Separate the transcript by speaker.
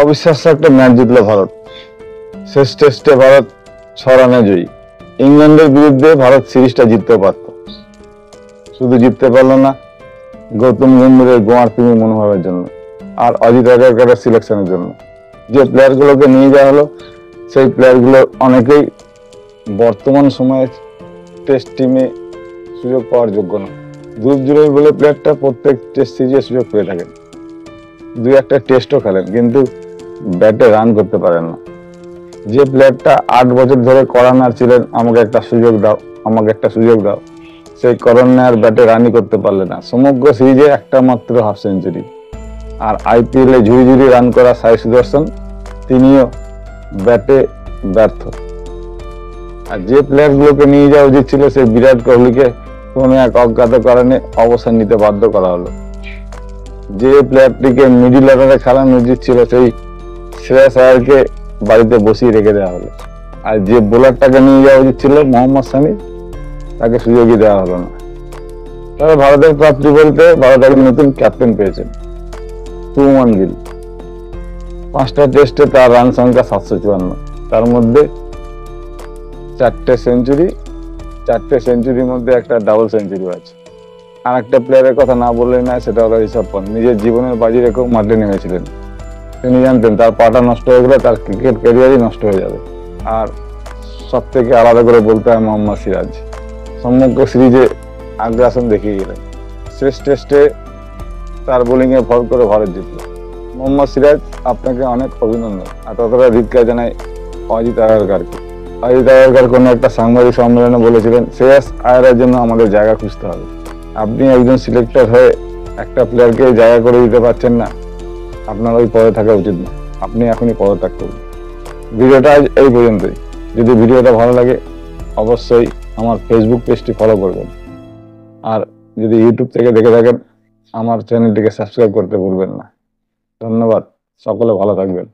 Speaker 1: অবিশ্বাস্য একটা ম্যাচ জিতলো ভারত। শেষ টেস্টে ভারত 6 রানে জয়ী। ইংল্যান্ডের বিরুদ্ধে ভারত সিরিজটা জিততে পারত, শুধু জিততে পারলো না গৌতম গম্ভীরের গোয়ার প্রেমী মনোভাবের জন্য আর অজিত আগারকারের সিলেকশনের জন্য। যে প্লেয়ার গুলোকে নিয়ে যাওয়া হলো সেই প্লেয়ার গুলো অনেকেই বর্তমান সময়ে টেস্ট টিমে সুযোগ পাওয়ার যোগ্য না। ধ্রুব জুড়াই বলে প্লেয়ারটা প্রত্যেক টেস্ট সিরিজে সুযোগ পেয়ে থাকেন, দুই একটা টেস্টও খেলেন, কিন্তু ব্যাটে রান করতে পারেন না। যে প্লেয়ারটা 8 বছর ধরে করানার ছিলেন, আমাকে একটা সুযোগ দাও, আমাকে একটা সুযোগ দাও, সেই করণার ব্যাটে রানই করতে পারলে না। সমগ্র সিরিজে একটা মাত্র হাফ সেঞ্চুরি। আর আইপিএল এ ঝুড়ি ঝুড়ি রান করা সাই সুদর্শন, তিনিও ব্যাটে ব্যর্থ। আর যে প্লেয়ার গুলোকে নিয়ে যাওয়া উচিত ছিল, সেই বিরাট কোহলিকে কোনো এক অজ্ঞাত কারণে অবসর নিতে বাধ্য করা হলো। যে প্লেয়ারটিকে মিডিল অর্ডারে খেলানো উচিত ছিল, সেই শ্রেয়াস আয়ারকে বাড়িতে বসিয়ে রেখে দেওয়া হলো। আর যে বোলারটাকে নিয়ে যাওয়া উচিত ছিল মোহাম্মদ শামি, তাকে সুযোগই দেওয়া হলো না। তবে ভারতের প্রাপ্তি বলতে ভারত একজন নতুন ক্যাপ্টেন পেয়েছেন, শুভমান গিল। 5টা টেস্টে তার রান সংখ্যা 754, তার মধ্যে 4টে সেঞ্চুরি, 4টে সেঞ্চুরির মধ্যে একটা ডাবল সেঞ্চুরি আছে। আর একটা প্লেয়ারের কথা না বললেই না, সেটা হলো ঋষভ পন্থ। নিজের জীবনের বাজি রেখেও মাঠে নেমেছিলেন। তিনি জানতেন তার পাটা নষ্ট হয়ে গেলে তার ক্রিকেট ক্যারিয়ারই নষ্ট হয়ে যাবে। আর সব থেকে আলাদা করে বলতে হয় মোহাম্মদ সিরাজ। সমগ্র সিরিজে আগ্রাসন দেখিয়ে গেলেন। শেষ টেস্টে তার বোলিং এ ভর করে ভারত জিতল। মোহাম্মদ সিরাজ, আপনাকে অনেক অভিনন্দন। আর ততটা ধিক্কার জানাই অজিত আগারকারকে। অজিত আগারকার কোনো একটা সাংবাদিক সম্মেলনে বলেছিলেন, শ্রেয়াস আয়ারের জন্য আমাদের জায়গা খুঁজতে হবে। আপনি একজন সিলেক্টর হয়ে একটা প্লেয়ারকে জায়গা করে দিতে পারছেন না, আপনার ওই পদে থাকা উচিত না। আপনি এখনই পদত্যাগ করুন। ভিডিওটা আজ এই পর্যন্তই। যদি ভিডিওটা ভালো লাগে অবশ্যই আমার ফেসবুক পেজটি ফলো করবেন। আর যদি ইউটিউব থেকে দেখে থাকেন, আমার চ্যানেলটিকে সাবস্ক্রাইব করতে ভুলবেন না। ধন্যবাদ, সকলে ভালো থাকবেন।